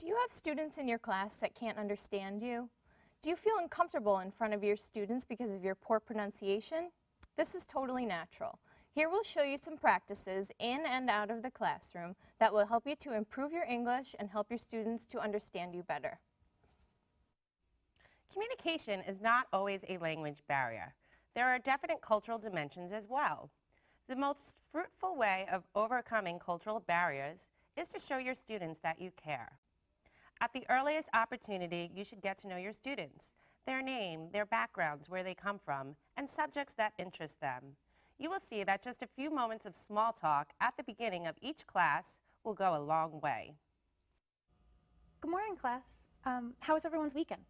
Do you have students in your class that can't understand you? Do you feel uncomfortable in front of your students because of your poor pronunciation? This is totally natural. Here we'll show you some practices in and out of the classroom that will help you to improve your English and help your students to understand you better. Communication is not always a language barrier. There are definite cultural dimensions as well. The most fruitful way of overcoming cultural barriers is to show your students that you care. At the earliest opportunity, you should get to know your students, their name, their backgrounds, where they come from, and subjects that interest them. You will see that just a few moments of small talk at the beginning of each class will go a long way. Good morning, class. How was everyone's weekend?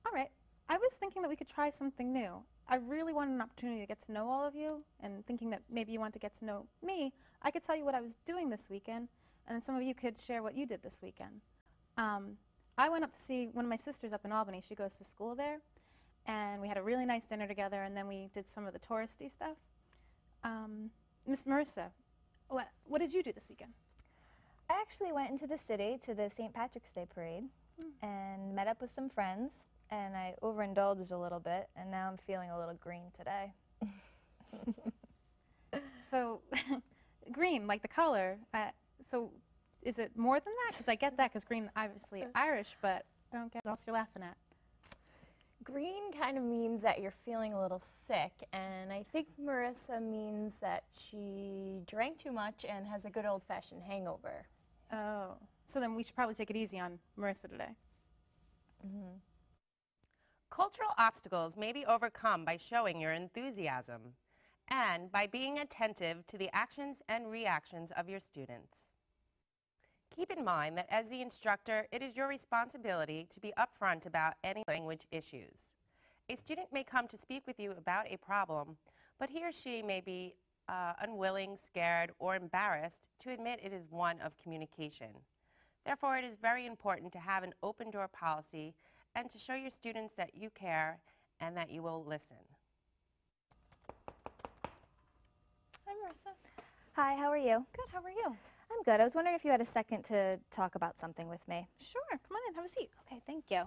All right. I was thinking that we could try something new. I really wanted an opportunity to get to know all of you, and thinking that maybe you want to get to know me, I could tell you what I was doing this weekend, and then some of you could share what you did this weekend. I went up to see one of my sisters up in Albany. She goes to school there, and we had a really nice dinner together, and then we did some of the touristy stuff. Miss Marissa, what did you do this weekend? I actually went into the city to the St. Patrick's Day parade and met up with some friends, and I overindulged a little bit, and now I'm feeling a little green today. So, green, like the color. So, is it more than that? Because I get that, because green, obviously Irish, but I don't get what else you're laughing at. Green kind of means that you're feeling a little sick, and I think Marissa means that she drank too much and has a good old-fashioned hangover. Oh, so then we should probably take it easy on Marissa today. Mm-hmm. Cultural obstacles may be overcome by showing your enthusiasm and by being attentive to the actions and reactions of your students. Keep in mind that as the instructor, it is your responsibility to be upfront about any language issues. A student may come to speak with you about a problem, but he or she may be unwilling, scared, or embarrassed to admit it is one of communication. Therefore, it is very important to have an open door policy and to show your students that you care and that you will listen. Hi, Marissa. Hi, how are you? Good, how are you? I'm good. I was wondering if you had a second to talk about something with me. Sure, come on in, have a seat. Okay, thank you.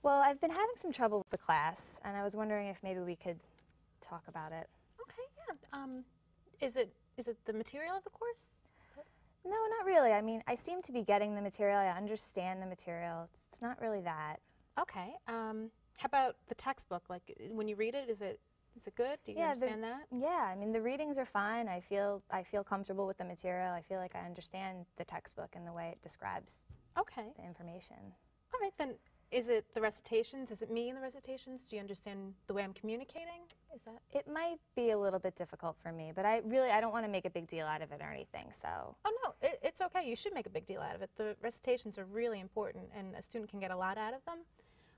Well, I've been having some trouble with the class, and I was wondering if maybe we could talk about it. Okay, yeah. Is it the material of the course? No, not really. I mean, I seem to be getting the material. I understand the material. It's not really that. Okay. How about the textbook? Like, when you read it, is it good? Do you understand that? Yeah, I mean, the readings are fine. I feel comfortable with the material. I feel like I understand the textbook and the way it describes the information. All right, then, is it the recitations? Is it me in the recitations? Do you understand the way I'm communicating? Is that? It might be a little bit difficult for me, but I don't want to make a big deal out of it or anything, so. Oh, no, it's okay. You should make a big deal out of it. The recitations are really important, and a student can get a lot out of them.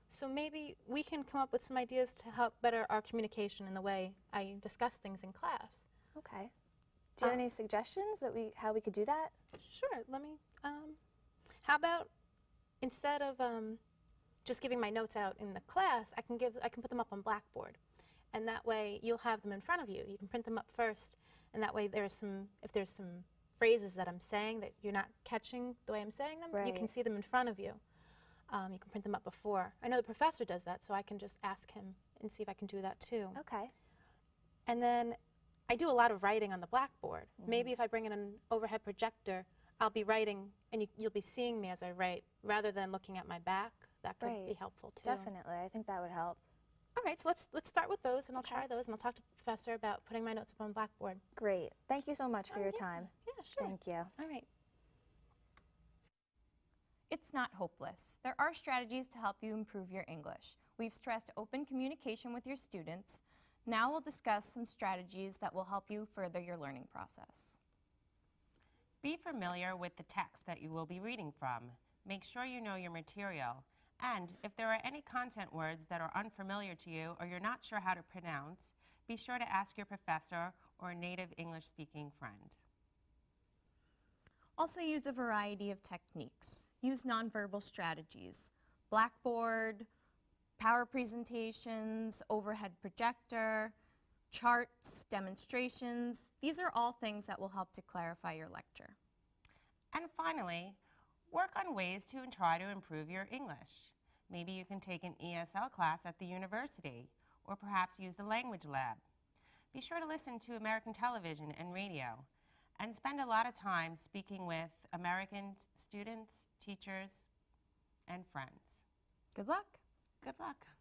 So maybe we can come up with some ideas to help better our communication in the way I discuss things in class. Okay. Do you have any suggestions that how we could do that? Sure. Let me, how about instead of just giving my notes out in the class, I can put them up on Blackboard. And that way you'll have them in front of you. You can print them up first, and that way if there's some phrases that I'm saying that you're not catching the way I'm saying them, you can see them in front of you. You can print them up before. I know the professor does that, so I can just ask him and see if I can do that too. Okay. And then I do a lot of writing on the Blackboard. Maybe if I bring in an overhead projector, I'll be writing, and you'll be seeing me as I write, rather than looking at my back. That could be helpful too. Definitely, I think that would help. All right, so let's start with those, and I'll try those, and I'll talk to the professor about putting my notes up on Blackboard. Great. Thank you so much for your time. Yeah, sure. Thank you. All right. It's not hopeless. There are strategies to help you improve your English. We've stressed open communication with your students. Now we'll discuss some strategies that will help you further your learning process. Be familiar with the text that you will be reading from. Make sure you know your material. And if there are any content words that are unfamiliar to you or you're not sure how to pronounce, be sure to ask your professor or a native English-speaking friend. Also use a variety of techniques. Use nonverbal strategies. Blackboard, power presentations, overhead projector, charts, demonstrations. These are all things that will help to clarify your lecture. And finally, work on ways to try to improve your English. Maybe you can take an ESL class at the university, or perhaps use the language lab. Be sure to listen to American television and radio, and spend a lot of time speaking with American students, teachers, and friends. Good luck. Good luck.